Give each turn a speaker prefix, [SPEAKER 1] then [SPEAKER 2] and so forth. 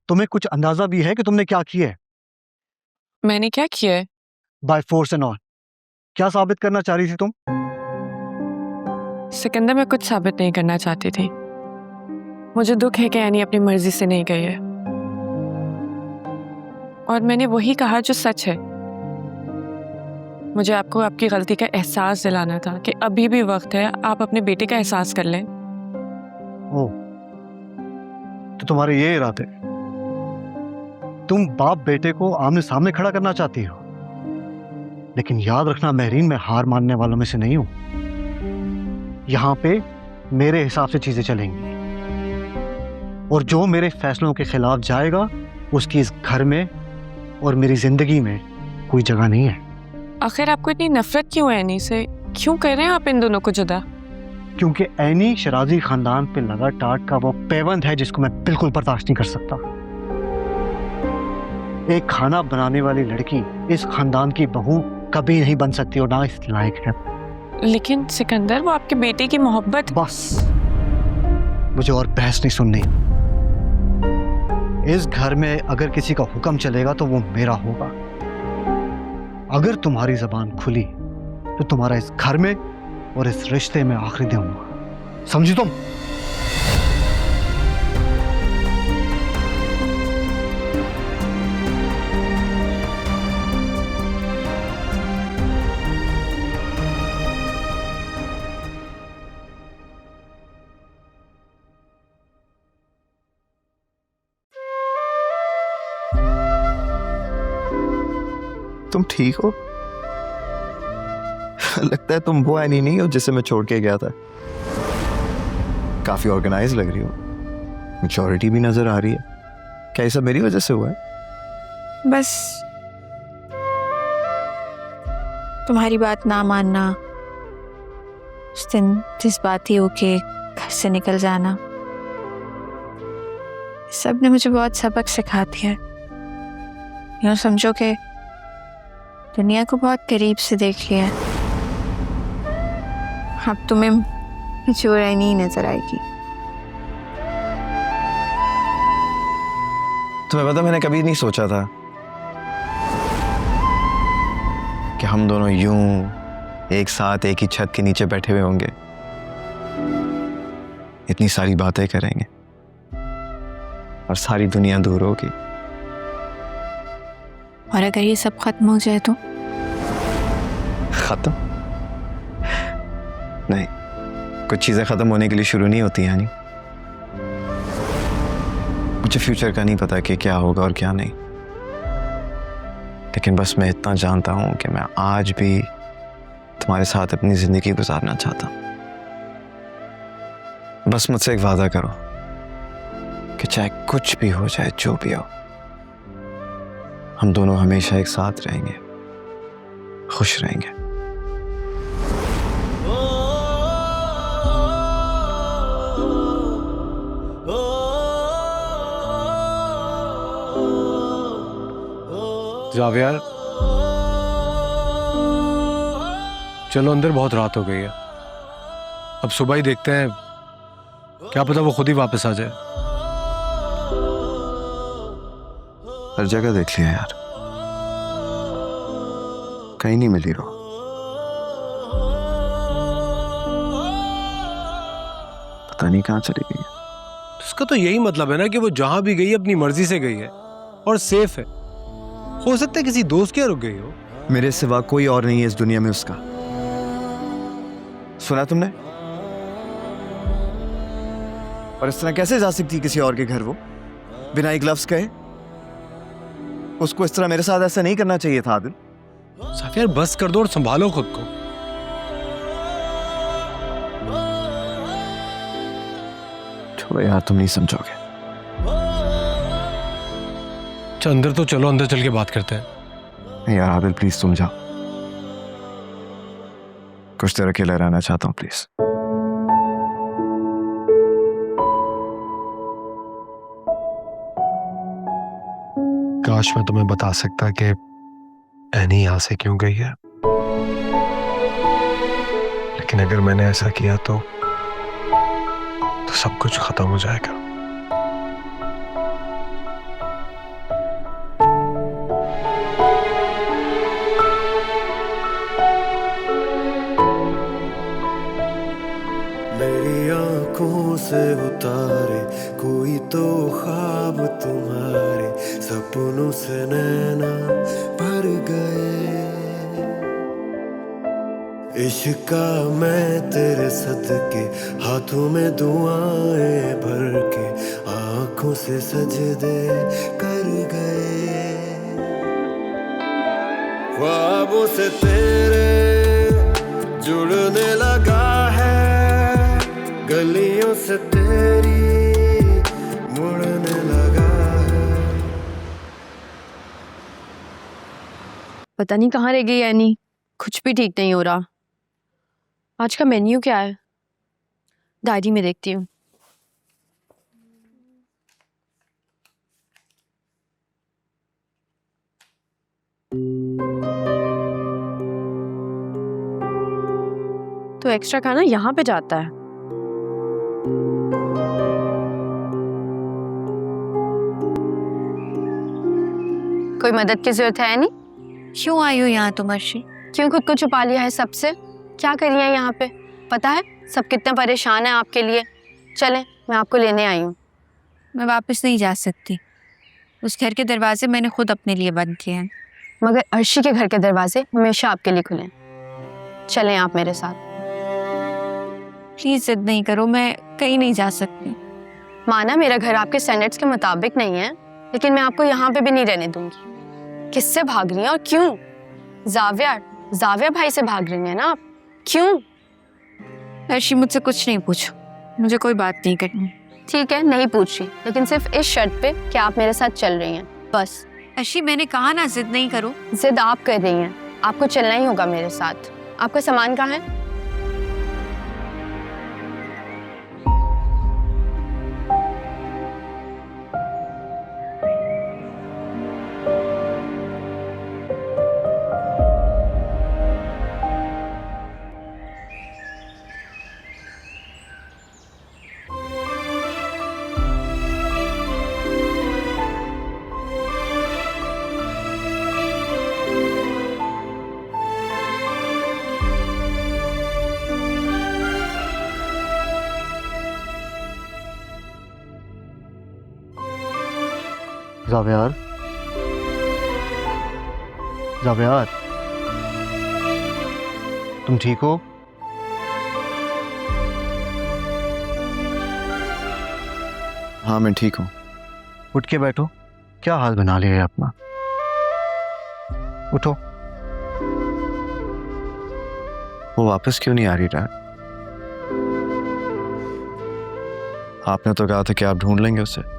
[SPEAKER 1] तुम्हें कुछ अंदाजा भी है कि तुमने क्या किया है?
[SPEAKER 2] मैंने क्या किया है?
[SPEAKER 1] By force and all. क्या साबित करना चाह रही थी तुम?
[SPEAKER 2] सिकंदर, मैं कुछ साबित नहीं करना चाहती थी। मुझे दुख है कि एनी अपनी मर्जी से नहीं गई है, और मैंने वही कहा जो सच है। मुझे आपको आपकी गलती का एहसास दिलाना था कि अभी भी वक्त है, आप अपने बेटे का एहसास कर लें।
[SPEAKER 1] ओ, तो तुम्हारे ये इरादे, तुम बाप बेटे को आमने सामने खड़ा करना चाहती हो। लेकिन याद रखना महरीन, मैं हार मानने वालों में से नहीं हूं। यहां पे मेरे हिसाब से चीजें चलेंगी, और जो मेरे फैसलों के खिलाफ जाएगा उसकी इस घर में और मेरी जिंदगी में कोई जगह नहीं है।
[SPEAKER 2] आखिर आपको इतनी नफरत क्यों है एनी से? क्यों कर रहे हैं आप इन दोनों को जुदा?
[SPEAKER 1] क्योंकि एनी शराजी खानदान पे लगा टाट का वो पैबंद है जिसको मैं बिल्कुल बर्दाश्त नहीं कर सकता। एक खाना बनाने वाली लड़की इस खानदान की बहू कभी नहीं बन सकती और ना इस लायक है।
[SPEAKER 2] लेकिन सिकंदर, वो आपके बेटे की मोहब्बत।
[SPEAKER 1] बस, मुझे और बहस नहीं सुननी। इस घर में अगर किसी का हुक्म चलेगा तो वो मेरा होगा। अगर तुम्हारी जबान खुली तो तुम्हारा इस घर में और इस रिश्ते में आखिरी दिन होगा। समझी तुम?
[SPEAKER 3] तुम ठीक हो? लगता है तुम वो एनी नहीं हो जिसे मैं छोड़ के गया था। काफी ऑर्गेनाइज लग रही हो, मैच्योरिटी भी नजर आ रही है। क्या ये सब मेरी वजह से हुआ है?
[SPEAKER 4] बस तुम्हारी बात ना मानना, उस दिन जज्बाती होके घर से निकल जाना, सब ने मुझे बहुत सबक सिखा दिया है। यूँ समझो कि दुनिया को बहुत करीब से देख लिया है। अब तुम्हें मैच्योर नहीं नजर आएगी।
[SPEAKER 3] तुम्हें पता, मैंने कभी नहीं सोचा था कि हम दोनों यूं एक साथ एक ही छत के नीचे बैठे हुए होंगे, इतनी सारी बातें करेंगे और सारी दुनिया दूर होगी।
[SPEAKER 4] और अगर ये सब खत्म हो जाए तो?
[SPEAKER 3] खत्म? नहीं, कुछ चीजें खत्म होने के लिए शुरू नहीं होती यानी। मुझे फ्यूचर का नहीं पता कि क्या होगा और क्या नहीं, लेकिन बस मैं इतना जानता हूं कि मैं आज भी तुम्हारे साथ अपनी जिंदगी गुजारना चाहता हूं। बस मुझसे एक वादा करो कि चाहे कुछ भी हो जाए, जो भी हो, हम दोनों हमेशा एक साथ रहेंगे, खुश रहेंगे।
[SPEAKER 5] जावियार, चलो अंदर, बहुत रात हो गई है। अब सुबह ही देखते हैं, क्या पता वो खुद ही वापस आ जाए।
[SPEAKER 3] हर जगह देख लिया यार, कहीं नहीं मिली रो। पता नहीं कहां चली गई है।
[SPEAKER 5] इसका तो यही मतलब है ना कि वो जहां भी गई अपनी मर्जी से गई है और सेफ है। हो सकता है किसी दोस्त के यहाँ रुक गई हो।
[SPEAKER 3] मेरे सिवा कोई और नहीं है इस दुनिया में उसका। सुना तुमने? और इस तरह कैसे जा सकती किसी और के घर वो, बिना एक लफ्ज कहे? उसको इस तरह मेरे साथ ऐसा नहीं करना चाहिए था आदिल।
[SPEAKER 5] साफियार, बस कर दो और संभालो खुद को।
[SPEAKER 3] छोड़ो यार, तुम नहीं समझोगे।
[SPEAKER 5] अच्छा अंदर तो चलो, अंदर चल के बात करते हैं।
[SPEAKER 3] नहीं यार आदिल, प्लीज तुम जाओ। कुछ देर अकेला रहना चाहता हूँ, प्लीज।
[SPEAKER 5] काश मैं तुम्हें बता सकता कि एनी यहां से क्यों गई है, लेकिन अगर मैंने ऐसा किया तो सब कुछ खत्म हो जाएगा।
[SPEAKER 6] तो ख्वाब तुम्हारे सपनों से नैना भर गए। इश्का मैं तेरे सदके हाथों में दुआएं भर के आंखों से सजदे कर गए। ख्वाबों से तेरे जुड़ने लगा है, गलियों से तेरी मुड़ने लगा है।
[SPEAKER 7] पता नहीं कहाँ रह गई एनी, कुछ भी ठीक नहीं हो रहा। आज का मेन्यू क्या है? डायरी में देखती हूँ। तो एक्स्ट्रा खाना यहाँ पे जाता है। कोई मदद की जरूरत है नहीं?
[SPEAKER 4] क्यों आई हो यहाँ तुम अर्शी?
[SPEAKER 7] क्यों खुद को छुपा लिया है सबसे? क्या कर रही है यहाँ पे? पता है सब कितने परेशान हैं आपके लिए। चलें, मैं आपको लेने आई हूँ।
[SPEAKER 4] मैं वापस नहीं जा सकती। उस घर के दरवाजे मैंने खुद अपने लिए बंद किए हैं।
[SPEAKER 7] मगर अर्शी के घर के दरवाजे हमेशा आपके लिए खुले। चलें आप मेरे साथ।
[SPEAKER 4] प्लीज जिद नहीं करो, मैं कहीं नहीं जा सकती।
[SPEAKER 7] माना मेरा घर आपके स्टैंडर्ड्स के मुताबिक नहीं है, लेकिन मैं आपको यहाँ पे भी नहीं रहने दूंगी। किससे भाग रही हैं और क्यों? जाविया भाई से भाग रही हैं ना आप? क्यों?
[SPEAKER 4] अर्शी मुझसे कुछ नहीं पूछो, मुझे कोई बात नहीं करनी।
[SPEAKER 7] ठीक है, नहीं पूछ रही, लेकिन सिर्फ इस शर्त पे कि आप मेरे साथ चल रही हैं, बस।
[SPEAKER 4] अर्शी मैंने कहा ना जिद नहीं करो।
[SPEAKER 7] जिद आप कर रही हैं, आपको चलना ही होगा मेरे साथ। आपका सामान कहाँ है?
[SPEAKER 1] जावियार, जावियार, तुम ठीक हो?
[SPEAKER 3] हाँ मैं ठीक हूँ।
[SPEAKER 1] उठ के बैठो, क्या हाल बना लिया है अपना। उठो।
[SPEAKER 3] वो वापस क्यों नहीं आ रही डैड? आपने तो कहा था कि आप ढूंढ लेंगे उसे।